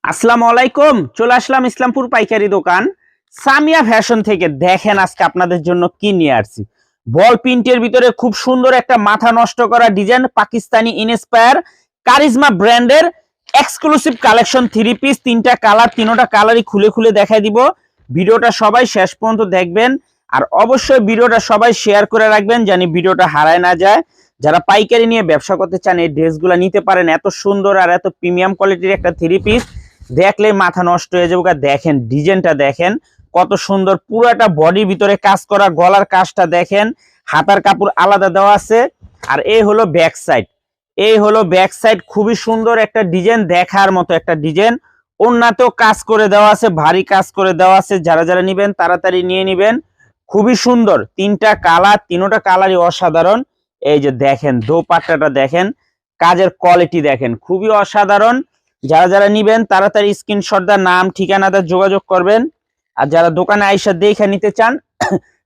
আসসালামু আলাইকুম। চলে আসলাম ইসলামপুর পাইকারি দোকান সামিয়া ফ্যাশন থেকে। দেখেন আজকে আপনাদের জন্য কি নিয়ে আসছি। বল প্রিন্টের ভিতরে খুব সুন্দর একটা মাথা নষ্ট করা ডিজাইন, পাকিস্তানি ইনস্পায়ার কারিজমা ব্র্যান্ডের এক্সক্লুসিভ কালেকশন থ্রি পিস, তিনটা কালার, তিনটা কালারই খুলে খুলে দেখাই দিব। ভিডিওটা সবাই শেষ পর্যন্ত দেখবেন আর অবশ্যই ভিডিওটা সবাই শেয়ার করে রাখবেন জানি ভিডিওটা হারায় না যায়। যারা পাইকারি নিয়ে ব্যবসা করতে চান এই ড্রেসগুলো নিতে পারেন। এত সুন্দর আর এত প্রিমিয়াম কোয়ালিটির একটা থ্রি পিস দেখলে মাথা নষ্ট হয়ে যাবে। দেখেন ডিজাইনটা দেখেন কত সুন্দর, পুরাটা বডির ভিতরে কাজ করা, গলার কাজটা দেখেন, হাতার কাপড় আলাদা দেওয়া আছে। আর এই হলো ব্যাক সাইড, এই হলো ব্যাক সাইড, খুবই সুন্দর একটা ডিজাইন, দেখার মতো একটা ডিজাইন। ওন্নাতেও কাজ করে দেওয়া আছে, ভারী কাজ করে দেওয়া আছে। যারা যারা নিবেন তাড়াতাড়ি নিয়ে নিবেন। খুবই সুন্দর, তিনটা কালার, তিনটা কালারই অসাধারণ। এই যে দেখেন দোপাট্টাটা দেখেন, কাজের কোয়ালিটি দেখেন, খুবই অসাধারণ। যারা যারা নিবেন তাড়াতাড়ি স্ক্রিনশট দা নাম ঠিকানাটা যোগাযোগ করবেন। আর যারা দোকানে আইসা দেখে নিতে চান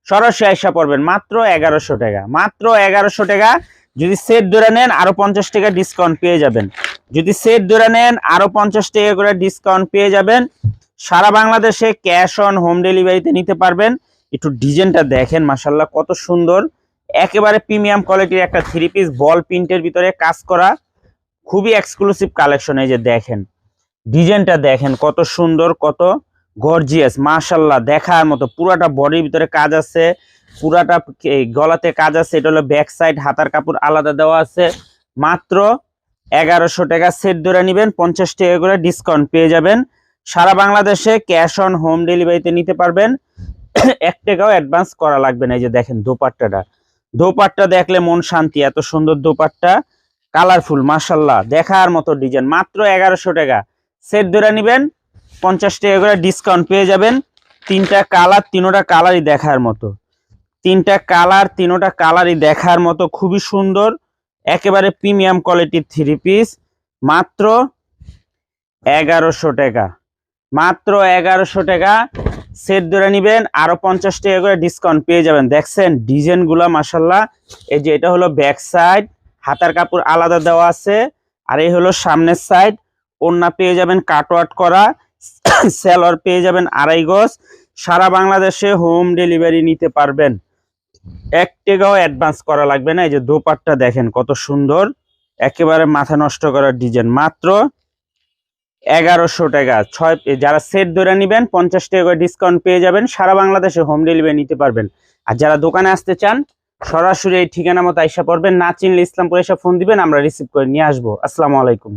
সরাসরি আইসা পড়বেন। মাত্র 1100 টাকা, মাত্র 1100 টাকা। যদি সেট ধরে নেন আরো 50 টাকা ডিসকাউন্ট পেয়ে যাবেন। যদি সেট ধরে নেন আরো 50 টাকা করে ডিসকাউন্ট পেয়ে যাবেন। সারা বাংলাদেশে ক্যাশ অন হোম ডেলিভারিতে নিতে পারবেন। একটু ডিজাইনটা দেখেন, মাশাআল্লাহ কত সুন্দর, একেবারে প্রিমিয়াম কোয়ালিটির একটা থ্রি পিস, বল প্রিন্টের ভিতরে কাজ করা, খুবই এক্সক্লুসিভ কালেকশন। এই যে দেখেন ডিজাইনটা দেখেন কত সুন্দর, কত গর্জিয়াস, মাশাআল্লাহ দেখার মতো। পুরাটা বডির ভিতরে কাজ আছে, পুরাটা গলাতে কাজ আছে। এটা হলো ব্যাক সাইড, হাতার কাপড় আলাদা দেওয়া আছে। মাত্র 1100 টাকা। সেট ধরে নেবেন 50 টাকা করে ডিসকাউন্ট পেয়ে যাবেন। সারা বাংলাদেশে ক্যাশ অন হোম ডেলিভারিতে নিতে পারবেন। 1 টাকাও অ্যাডভান্স করা লাগবে না। এই যে দেখেন দোপাট্টাটা, দোপাট্টা দেখলে মন শান্তি, এত সুন্দর দোপাট্টা, কালারফুল, মাশাআল্লাহ দেখার মতো ডিজাইন। মাত্র 1100 টাকা। সেট ধরে নেবেন 50 টাকা করে ডিসকাউন্ট পেয়ে যাবেন। তিনটা কালার, তিনটা কালারই দেখার মতো, তিনটা কালার, তিনটা কালারই দেখার মতো, খুবই সুন্দর, একেবারে প্রিমিয়াম কোয়ালিটির থ্রি পিস। মাত্র 1100 টাকা, মাত্র 1100 টাকা। সেট ধরে নেবেন আরো 50 টাকা করে ডিসকাউন্ট পেয়ে যাবেন। দেখছেন ডিজাইনগুলো মাশাআল্লাহ। এই যে এটা হলো ব্যাক সাইড, হাতার কাপড় আলাদা দেওয়া আছে। আর এই হলো সামনের সাইড, ওড়না পেয়ে যাবেন কাটওয়ার্ক করা, সেলর পেয়ে যাবেন 2.5 গজ। সারা বাংলাদেশে হোম ডেলিভারি নিতে পারবেন। 1 টাকাও অ্যাডভান্স করা লাগবে না। এই যে দোপাট্টা দেখেন কত সুন্দর, একেবারে মাথা নষ্ট করার ডিজাইন। মাত্র 1100 টাকা। যারা সেট ধরে নেবেন 50 টাকা করে ডিসকাউন্ট পেয়ে যাবেন। সারা বাংলাদেশে হোম ডেলিভারি নিতে পারবেন। আর যারা দোকানে আসতে চান সরাসরি এই ঠিকানা মতো আইসা পড়বেন। না চিনলে ইসলামপুর এসে ফোন দিবেন, আমরা রিসিভ করে নিয়ে আসবো। আসসালামু আলাইকুম।